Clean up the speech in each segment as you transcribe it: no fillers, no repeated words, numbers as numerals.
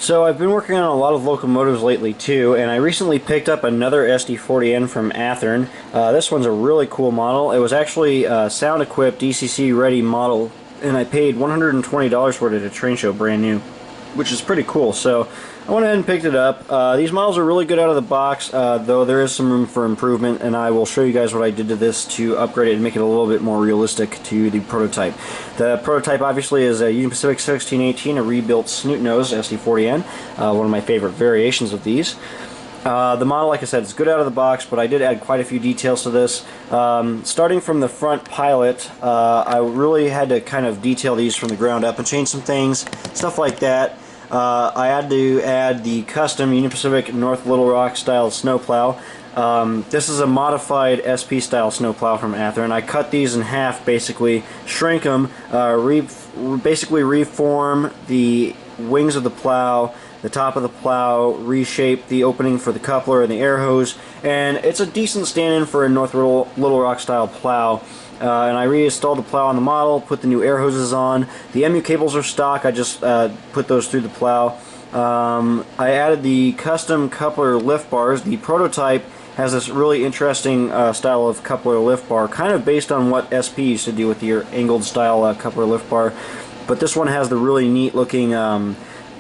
So I've been working on a lot of locomotives lately too, and I recently picked up another SD40N from Athearn. This one's a really cool model. It was actually a sound equipped DCC ready model, and I paid $120 for it at a train show brand new, which is pretty cool. So I went ahead and picked it up. These models are really good out of the box, though there is some room for improvement, and I will show you guys what I did to this to upgrade it and make it a little bit more realistic to the prototype. The prototype obviously is a Union Pacific 1618, a rebuilt snoot nose SD40N, one of my favorite variations of these. The model, like I said, is good out of the box, but I did add quite a few details to this. Starting from the front pilot, I really had to kind of detail these from the ground up and change some things, stuff like that. I had to add the custom Union Pacific North Little Rock style snowplow. This is a modified SP style snowplow from Athearn. I cut these in half, basically, shrink them, basically reform the wings of the plow, the top of the plow, reshape the opening for the coupler and the air hose, and it's a decent stand-in for a North Little Rock style plow. And I reinstalled the plow on the model, put the new air hoses on. The MU cables are stock, I just put those through the plow. I added the custom coupler lift bars. The prototype has this really interesting style of coupler lift bar, kind of based on what SP used to do with the angled style coupler lift bar. But this one has the really neat looking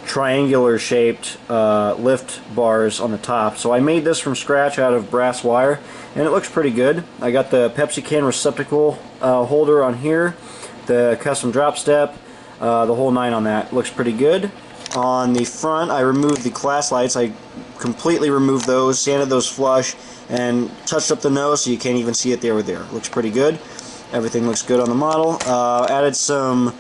triangular shaped lift bars on the top. So I made this from scratch out of brass wire, and it looks pretty good. I got the Pepsi can receptacle holder on here, the custom drop step, the whole nine on that. Looks pretty good. On the front, I removed the class lights. I completely removed those, sanded those flush, and touched up the nose so you can't even see it there. Looks pretty good. Everything looks good on the model. Added some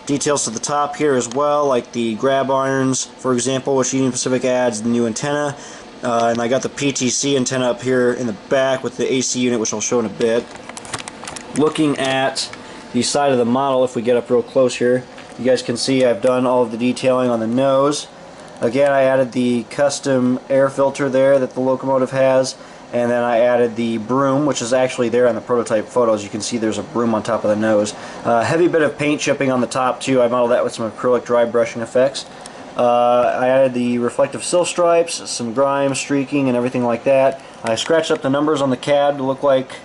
details to the top here as well, like the grab irons, for example, which Union Pacific adds the new antenna. And I got the PTC antenna up here in the back with the AC unit, which I'll show in a bit. Looking at the side of the model, if we get up real close here, you guys can see I've done all of the detailing on the nose. Again, I added the custom air filter there that the locomotive has, and then I added the broom, which is actually there on the prototype photos. You can see there's a broom on top of the nose. Heavy bit of paint chipping on the top too. I modeled that with some acrylic dry brushing effects. I added the reflective sill stripes, some grime, streaking, and everything like that. I scratched up the numbers on the cab to look like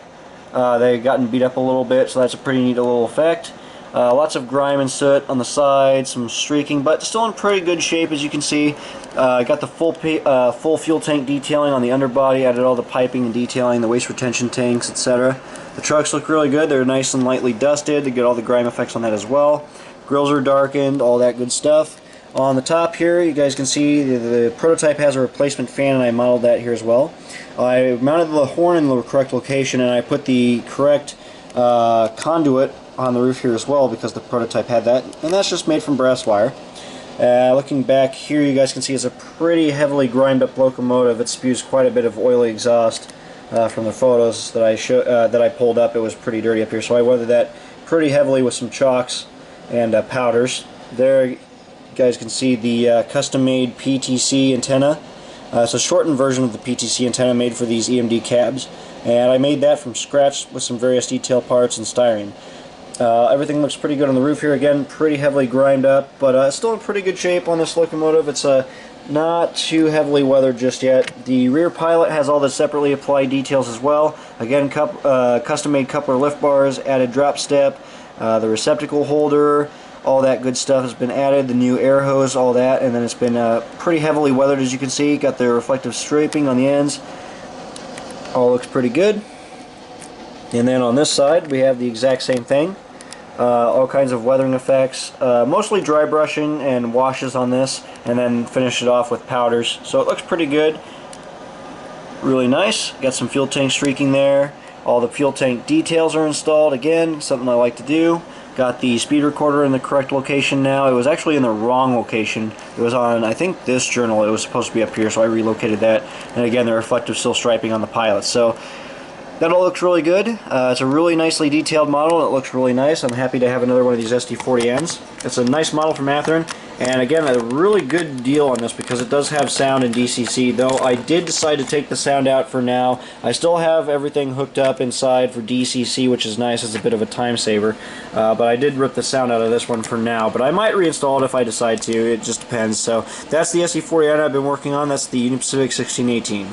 they had gotten beat up a little bit, so that's a pretty neat little effect. Lots of grime and soot on the side, some streaking, but still in pretty good shape, as you can see. I got the full fuel tank detailing on the underbody, added all the piping and detailing, the waste retention tanks, etc. The trucks look really good. They're nice and lightly dusted to get all the grime effects on that as well. Grills are darkened, all that good stuff. On the top here, you guys can see the prototype has a replacement fan, and I modeled that here as well. I mounted the horn in the correct location, and I put the correct conduit on the roof here as well, because the prototype had that, and that's just made from brass wire. Looking back here, you guys can see it's a pretty heavily grimed up locomotive. It spews quite a bit of oily exhaust from the photos that I pulled up. It was pretty dirty up here, so I weathered that pretty heavily with some chalks and powders. There you guys can see the custom-made PTC antenna. It's a shortened version of the PTC antenna made for these EMD cabs, and I made that from scratch with some various detail parts and styrene. Everything looks pretty good on the roof here. Again, pretty heavily grimed up, but still in pretty good shape on this locomotive. It's not too heavily weathered just yet. The rear pilot has all the separately applied details as well. Again, custom-made coupler lift bars, added drop step, the receptacle holder, all that good stuff has been added, the new air hose, all that, and then it's been pretty heavily weathered, as you can see. Got the reflective striping on the ends. All looks pretty good. And then on this side, we have the exact same thing. All kinds of weathering effects, mostly dry brushing and washes on this, and then finish it off with powders. So it looks pretty good. Really nice. Got some fuel tank streaking there. All the fuel tank details are installed. Again, something I like to do. Got the speed recorder in the correct location now. It was actually in the wrong location. It was on, I think, this journal. It was supposed to be up here, so I relocated that. And again, the reflective sill striping on the pilot. So that all looks really good. It's a really nicely detailed model. It looks really nice. I'm happy to have another one of these SD40Ns. It's a nice model from Athearn, And again, a really good deal on this because it does have sound in DCC, though I did decide to take the sound out for now. I still have everything hooked up inside for DCC, which is nice. It's a bit of a time saver. But I did rip the sound out of this one for now. But I might reinstall it if I decide to. It just depends. So that's the SD40N I've been working on. That's the Union Pacific 1618.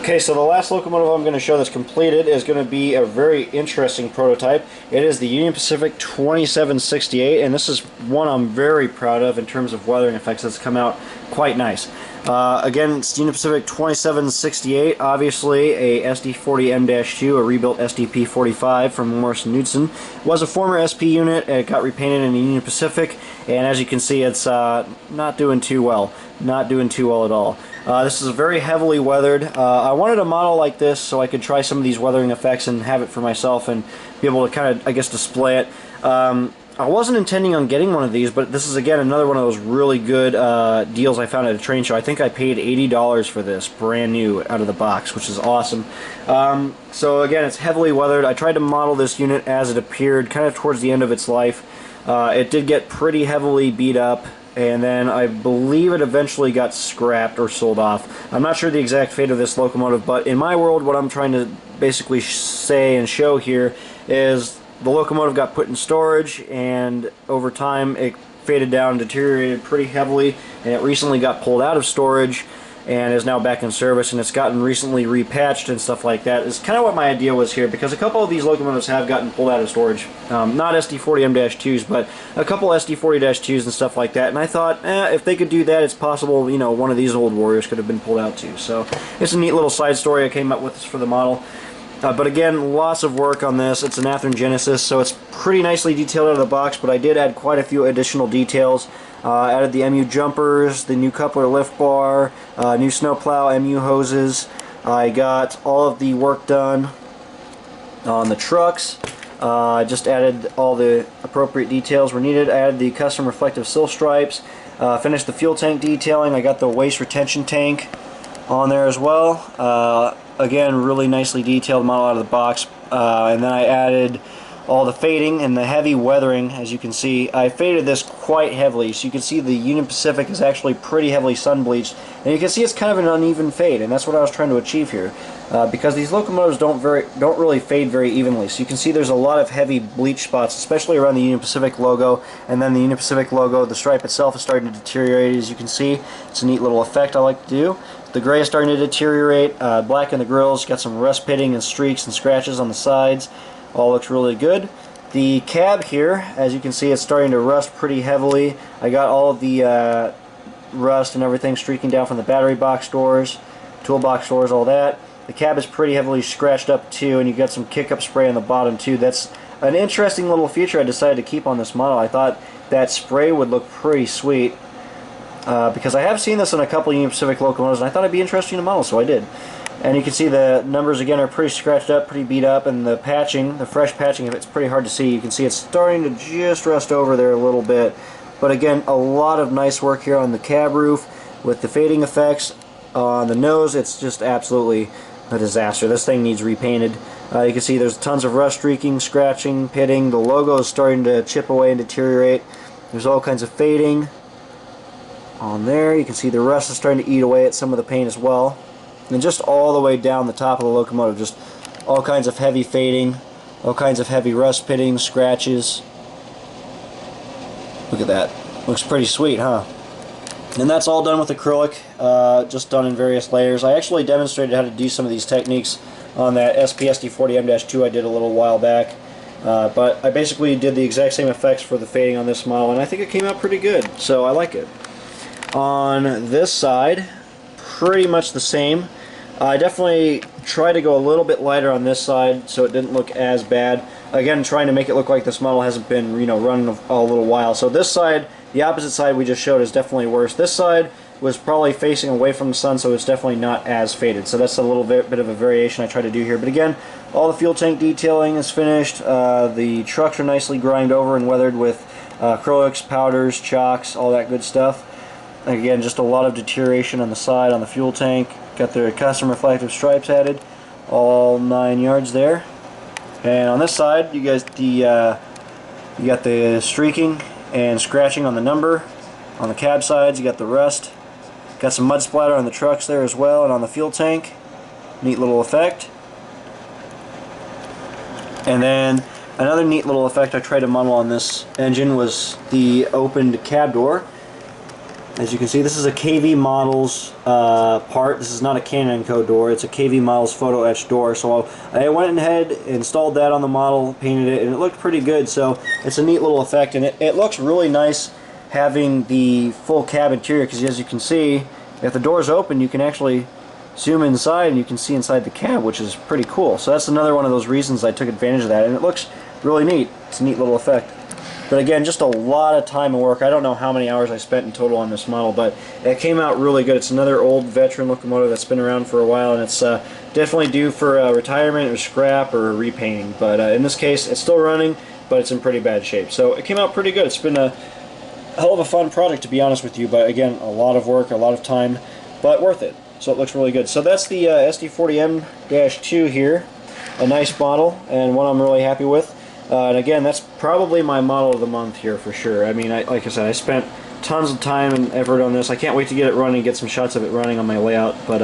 Okay, so the last locomotive I'm going to show that's completed is going to be a very interesting prototype. It is the Union Pacific 2768, and this is one I'm very proud of in terms of weathering effects. It's come out quite nice. Again, it's Union Pacific 2768, obviously a SD40M-2, a rebuilt SDP-45 from Morrison Knudsen. It was a former SP unit, and it got repainted in the Union Pacific, and as you can see, it's not doing too well. Not doing too well at all. This is very heavily weathered. I wanted a model like this so I could try some of these weathering effects and have it for myself and be able to kind of, I guess, display it. I wasn't intending on getting one of these, but this is again another one of those really good deals I found at a train show. I think I paid $80 for this, brand new, out of the box, which is awesome. So again, it's heavily weathered. I tried to model this unit as it appeared kind of towards the end of its life. It did get pretty heavily beat up, and then I believe it eventually got scrapped or sold off. I'm not sure the exact fate of this locomotive, but in my world, what I'm trying to basically say and show here is the locomotive got put in storage, and over time it faded down and deteriorated pretty heavily, and it recently got pulled out of storage and is now back in service, and it's gotten recently repatched and stuff like that. Is kind of what my idea was here, because a couple of these locomotives have gotten pulled out of storage. Not SD40M-2s, but a couple SD40-2s and stuff like that, and I thought, if they could do that, it's possible, you know, one of these old Warriors could have been pulled out too. So it's a neat little side story I came up with for the model. But again, lots of work on this. It's an Athearn Genesis, so it's pretty nicely detailed out of the box, but I did add quite a few additional details. Added the MU jumpers, the new coupler lift bar, new snowplow MU hoses. I got all of the work done on the trucks. I just added all the appropriate details were needed. I added the custom reflective sill stripes. Finished the fuel tank detailing. I got the waste retention tank on there as well. Again, really nicely detailed model out of the box. And then I added all the fading and the heavy weathering. As you can see, I faded this quite heavily, so you can see the Union Pacific is actually pretty heavily sun bleached, and you can see it's kind of an uneven fade, and that's what I was trying to achieve here, because these locomotives don't really fade very evenly. So you can see there's a lot of heavy bleach spots, especially around the Union Pacific logo, and then the Union Pacific logo, the stripe itself is starting to deteriorate. As you can see, it's a neat little effect I like to do. The gray is starting to deteriorate, black in the grills, got some rust pitting and streaks and scratches on the sides. All looks really good. The cab here, as you can see, it's starting to rust pretty heavily. I got all of the rust and everything streaking down from the battery box doors, toolbox doors, all that. The cab is pretty heavily scratched up too, and you got some kick-up spray on the bottom too. That's an interesting little feature I decided to keep on this model. I thought that spray would look pretty sweet, because I have seen this in a couple Union Pacific locomotives, and I thought it'd be interesting to model, so I did. And you can see the numbers again are pretty scratched up, pretty beat up, and the patching, the fresh patching, it's pretty hard to see. You can see it's starting to just rust over there a little bit. But again, a lot of nice work here on the cab roof with the fading effects. On the nose, it's just absolutely a disaster. This thing needs repainted. You can see there's tons of rust streaking, scratching, pitting. The logo is starting to chip away and deteriorate. There's all kinds of fading on there. You can see the rust is starting to eat away at some of the paint as well. And just all the way down the top of the locomotive, just all kinds of heavy fading, all kinds of heavy rust pitting, scratches. Look at that. Looks pretty sweet, huh? And that's all done with acrylic, just done in various layers. I actually demonstrated how to do some of these techniques on that SD40M-2 I did a little while back. But I basically did the exact same effects for the fading on this model, and I think it came out pretty good, so I like it. On this side, pretty much the same. I definitely tried to go a little bit lighter on this side so it didn't look as bad. Again, trying to make it look like this model hasn't been, you know, running a little while. So this side, the opposite side we just showed, is definitely worse. This side was probably facing away from the sun, so it's definitely not as faded. So that's a little bit of a variation I try to do here. But again, all the fuel tank detailing is finished. The trucks are nicely grimed over and weathered with acrylics, powders, chalks, all that good stuff. Again, just a lot of deterioration on the side, on the fuel tank. Got the custom reflective stripes added, all 9 yards there. And on this side, you got the streaking and scratching on the number. On the cab sides, you got the rust. Got some mud splatter on the trucks there as well, and on the fuel tank. Neat little effect. And then another neat little effect I tried to model on this engine was the opened cab door. As you can see, this is a KV Models part. This is not a Canon Encode door. It's a KV Models photo etched door. So I went ahead, installed that on the model, painted it, and it looked pretty good. So it's a neat little effect, and it looks really nice having the full cab interior, because as you can see, if the door's open, you can actually zoom inside and you can see inside the cab, which is pretty cool. So that's another one of those reasons I took advantage of that, and it looks really neat. It's a neat little effect. But again, just a lot of time and work. I don't know how many hours I spent in total on this model, but it came out really good. It's another old veteran locomotive that's been around for a while, and it's definitely due for retirement or scrap or repainting. But in this case, it's still running, but it's in pretty bad shape. So it came out pretty good. It's been a hell of a fun project, to be honest with you, but again, a lot of work, a lot of time, but worth it. So it looks really good. So that's the SD40M-2 here. A nice model, and one I'm really happy with. And again, that's probably my model of the month here for sure. I mean, like I said, I spent tons of time and effort on this. I can't wait to get it running, get some shots of it running on my layout. But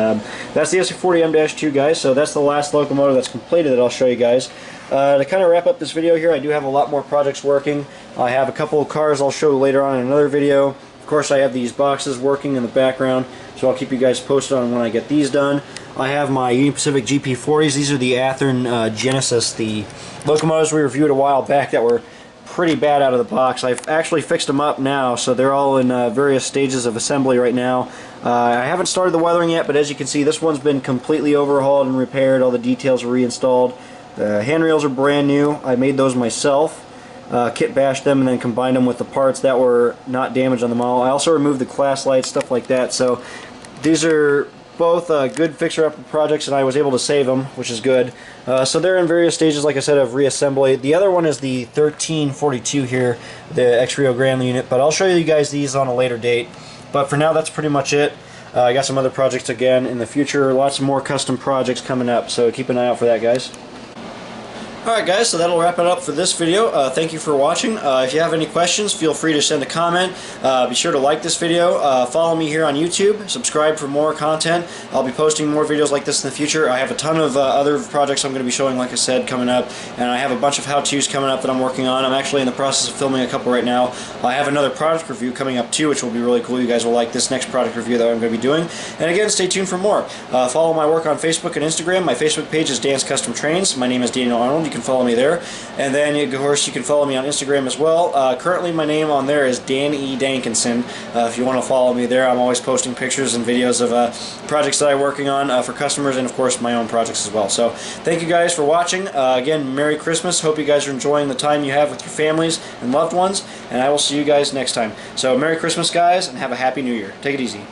that's the SD40M-2, guys. So that's the last locomotive that's completed that I'll show you guys. To kind of wrap up this video here, I do have a lot more projects working. I have a couple of cars I'll show later on in another video. Of course, I have these boxes working in the background, so I'll keep you guys posted on when I get these done. I have my Union Pacific GP40s. These are the Athearn Genesis, the locomotives we reviewed a while back that were pretty bad out of the box. I've actually fixed them up now, so they're all in various stages of assembly right now. I haven't started the weathering yet, but as you can see, this one's been completely overhauled and repaired. All the details are reinstalled. The handrails are brand new. I made those myself. Kit bashed them and then combined them with the parts that were not damaged on the model. I also removed the class lights, stuff like that. So these are both good fixer-upper projects, and I was able to save them, which is good. So they're in various stages, like I said, of reassembly. The other one is the 1342 here, the ex-Rio Grande unit, but I'll show you guys these on a later date. But for now, that's pretty much it. I got some other projects again in the future, lots more custom projects coming up, so keep an eye out for that, guys. Alright guys, so that'll wrap it up for this video. Thank you for watching. If you have any questions, feel free to send a comment. Be sure to like this video. Follow me here on YouTube. Subscribe for more content. I'll be posting more videos like this in the future. I have a ton of other projects I'm going to be showing, like I said, coming up. And I have a bunch of how-tos coming up that I'm working on. I'm actually in the process of filming a couple right now. I have another product review coming up too, which will be really cool. You guys will like this next product review that I'm going to be doing. And again, stay tuned for more. Follow my work on Facebook and Instagram. My Facebook page is Dan's Custom Trains. My name is Daniel Arnold. You can follow me there, and then of course you can follow me on Instagram as well. Currently my name on there is Dan E. Dankinson. If you want to follow me there, I'm always posting pictures and videos of projects that I'm working on for customers, and of course my own projects as well. So thank you guys for watching. Again, Merry Christmas. Hope you guys are enjoying the time you have with your families and loved ones, and I will see you guys next time. So Merry Christmas guys, and have a Happy New Year. Take it easy.